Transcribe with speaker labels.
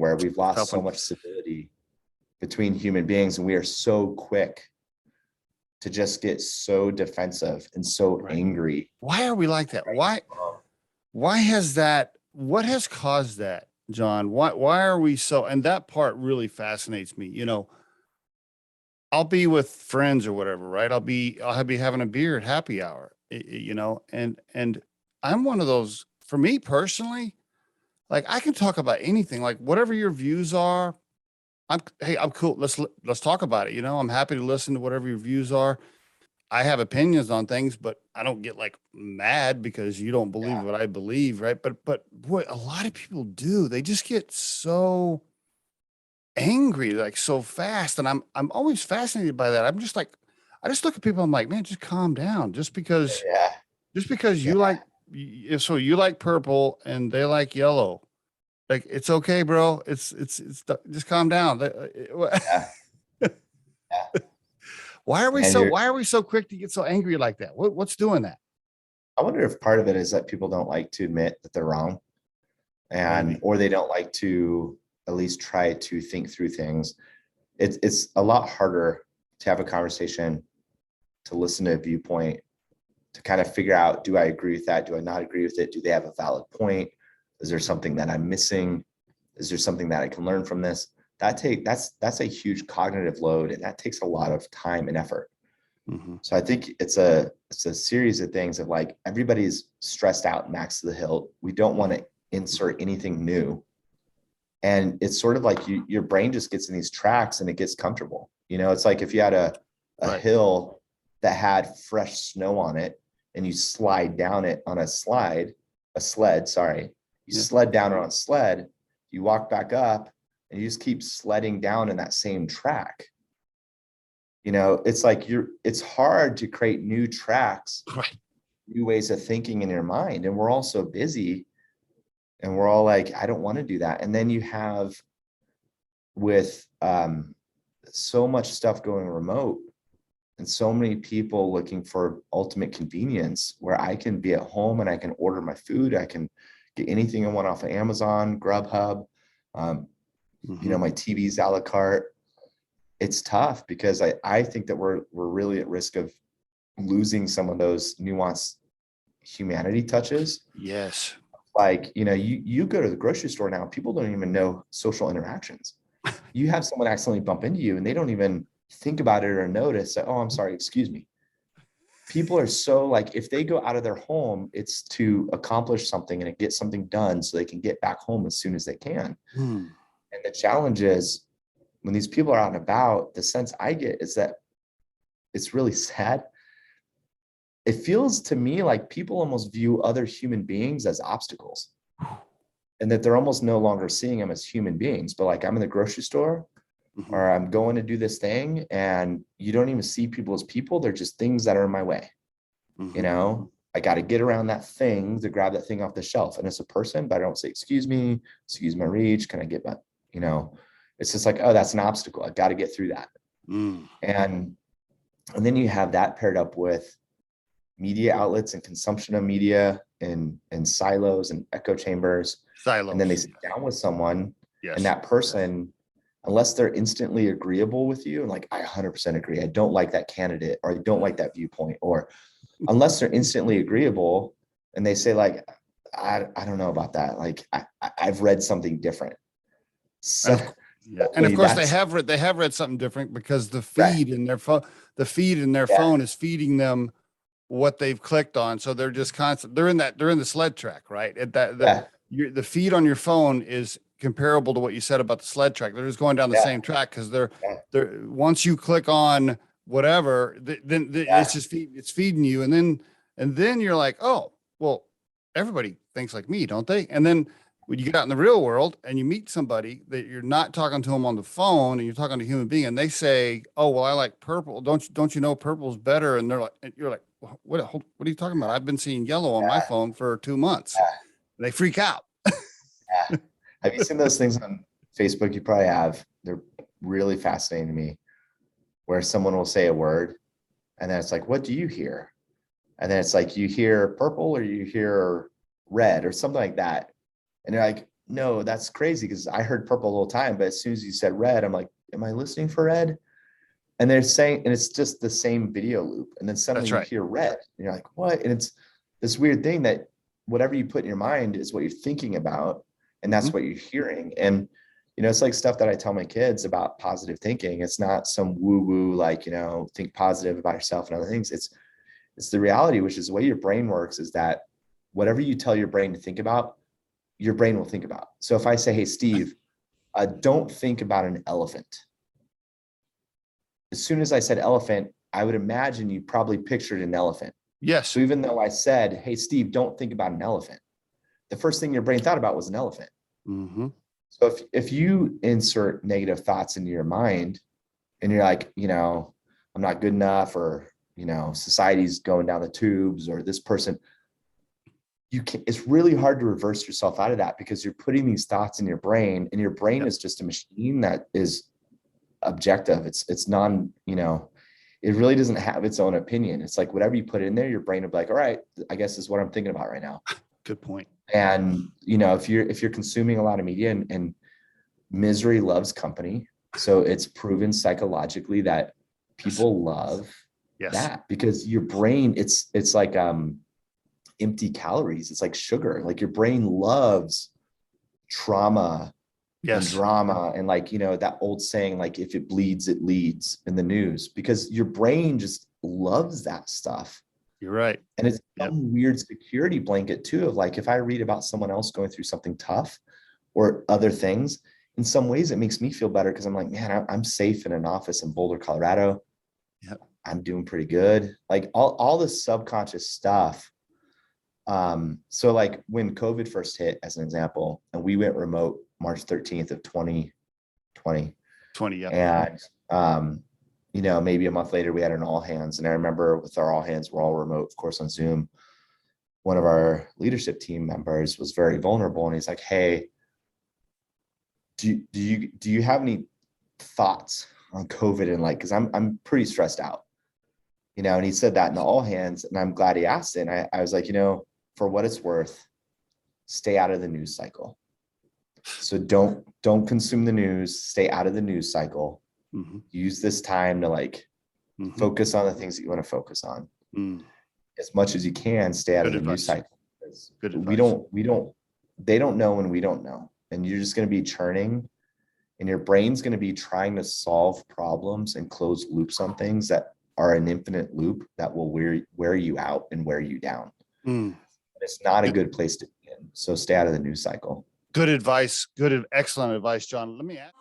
Speaker 1: where we've lost
Speaker 2: Tough
Speaker 1: so
Speaker 2: one.
Speaker 1: much civility between human beings, and we are so quick to just get so defensive and so
Speaker 2: Right.
Speaker 1: angry.
Speaker 2: Why are we like that? Why has that, what has caused that, John? Why are we so, and that part really fascinates me. You know, I'll be with friends or whatever, right? I'll be having a beer at happy hour, you know, and I'm one of those, for me personally, like I can talk about anything, like whatever your views are. Hey, I'm cool. Let's talk about it. You know, I'm happy to listen to whatever your views are. I have opinions on things, but I don't get like mad because you don't believe what I believe, right? But boy, a lot of people do. They just get so angry, like so fast. And I'm always fascinated by that. I'm just like, I just look at people, I'm like, man, just calm down. Just because
Speaker 1: Yeah.
Speaker 2: you like, so you like purple and they like yellow. Like, it's okay, bro. It's just calm down.
Speaker 1: Yeah. Yeah. And
Speaker 2: Why are we so quick to get so angry like that? What's doing that?
Speaker 1: I wonder if part of it is that people don't like to admit that they're wrong, and
Speaker 2: Maybe.
Speaker 1: or they don't like to at least try to think through things. It's a lot harder to have a conversation, to listen to a viewpoint, to kind of figure out, do I agree with that? Do I not agree with it? Do they have a valid point? Is there something that I'm missing? Is there something that I can learn from this? That's a huge cognitive load, and that takes a lot of time and effort.
Speaker 2: Mm-hmm.
Speaker 1: So I think it's a series of things of like, everybody's stressed out max to the hilt. We don't want to insert anything new. And it's sort of like your brain just gets in these tracks and it gets comfortable. You know, it's like if you had a
Speaker 2: Right.
Speaker 1: hill that had fresh snow on it and you slide down it on a sled, sorry. You
Speaker 2: Yeah.
Speaker 1: sled down it on a sled, you walk back up and you just keep sledding down in that same track. You know, it's like it's hard to create new tracks,
Speaker 2: Right.
Speaker 1: new ways of thinking in your mind. And we're all so busy, and we're all like, I don't want to do that. And then you have with so much stuff going remote and so many people looking for ultimate convenience, where I can be at home and I can order my food. I can get anything I want off of Amazon, Grubhub. You know, my TV's a la carte. It's tough because I think that we're really at risk of losing some of those nuanced humanity touches.
Speaker 2: Yes.
Speaker 1: Like, you know, you go to the grocery store now, people don't even know social interactions. You have someone accidentally bump into you and they don't even think about it or notice that, oh, I'm sorry, excuse me. People are so like, if they go out of their home, it's to accomplish something and get something done so they can get back home as soon as they can. And the challenge is, when these people are out and about, the sense I get is that it's really sad. It feels to me like people almost view other human beings as obstacles, and that they're almost no longer seeing them as human beings. But like, I'm in the grocery store or I'm going to do this thing, and you don't even see people as people. They're just things that are in my way. You know, I got to get around that thing to grab that thing off the shelf. And it's a person, but I don't say, excuse me, excuse my reach. Can I get my, you know, it's just like, oh, that's an obstacle. I got to get through that. And then you have that paired up with media outlets and consumption of media and silos and echo chambers. And then they sit down with someone, and that person, unless they're instantly agreeable with you, and like, I 100% agree, I don't like that candidate, or I don't like that viewpoint, or unless they're instantly agreeable and they say like, I don't know about that. Like, I've read something different. So
Speaker 2: and of course they have read something different, because the feed in their phone, phone is feeding them what they've clicked on. So they're just constant. They're in the sled track, right? The feed on your phone is comparable to what you said about the sled track. They're just going down the same track, because they're once you click on whatever, it's feeding you, and then you're like, oh, well, everybody thinks like me, don't they? And then when you get out in the real world and you meet somebody that you're not talking to them on the phone, and you're talking to a human being, and they say, oh, well, I like purple. Don't you know purple's better? And they're like, and you're like, what are you talking about? I've been seeing yellow on my phone for 2 months. They freak out.
Speaker 1: Have you seen those things on Facebook? You probably have. They're really fascinating to me, where someone will say a word and then it's like, what do you hear? And then it's like, you hear purple or you hear red or something like that. And you're like, no, that's crazy because I heard purple the whole time. But as soon as you said red, I'm like, am I listening for red? And they're saying, and it's just the same video loop. And then suddenly
Speaker 2: That's
Speaker 1: you
Speaker 2: right.
Speaker 1: hear red and you're like, what? And it's this weird thing that whatever you put in your mind is what you're thinking about. And that's what you're hearing. And, it's like stuff that I tell my kids about positive thinking. It's not some woo woo, like, think positive about yourself and other things. It's the reality, which is the way your brain works, is that whatever you tell your brain to think about, your brain will think about. So if I say, hey, Steve, don't think about an elephant. As soon as I said elephant, I would imagine you probably pictured an elephant.
Speaker 2: Yes.
Speaker 1: So even though I said, hey, Steve, don't think about an elephant, the first thing your brain thought about was an elephant. So if you insert negative thoughts into your mind and you're like, I'm not good enough, or, society's going down the tubes, or this person, it's really hard to reverse yourself out of that, because you're putting these thoughts in your brain, and your brain is just a machine that is objective. It's non, it really doesn't have its own opinion. It's like whatever you put in there, your brain will be like, all right, I guess this is what I'm thinking about right now.
Speaker 2: Good point.
Speaker 1: And, if you're consuming a lot of media, and misery loves company. So it's proven psychologically that people love that, because your brain, it's like, empty calories. It's like sugar. Like your brain loves trauma and drama. And like, that old saying, like, if it bleeds, it leads, in the news, because your brain just loves that stuff.
Speaker 2: You're right.
Speaker 1: And it's some weird security blanket too, of like, if I read about someone else going through something tough or other things, in some ways it makes me feel better, because I'm like, man, I'm safe in an office in Boulder, Colorado. I'm doing pretty good. Like all this subconscious stuff. So like when COVID first hit, as an example, and we went remote March 13th of 2020. And maybe a month later we had an all hands. And I remember with our all hands, we're all remote, of course, on Zoom. One of our leadership team members was very vulnerable, and he's like, hey, do you have any thoughts on COVID? And like, because I'm pretty stressed out, and he said that in the all hands, and I'm glad he asked it. And I was like, for what it's worth, stay out of the news cycle. So don't consume the news, stay out of the news cycle. Use this time to like focus on the things that you want to focus on. As much as you can, stay out of the news cycle. They don't know when we don't know. And you're just going to be churning, and your brain's going to be trying to solve problems and close loops on things that are an infinite loop that will wear you out and wear you down. It's not a good place to be in. So stay out of the news cycle.
Speaker 2: Good advice. Excellent advice, John. Let me ask.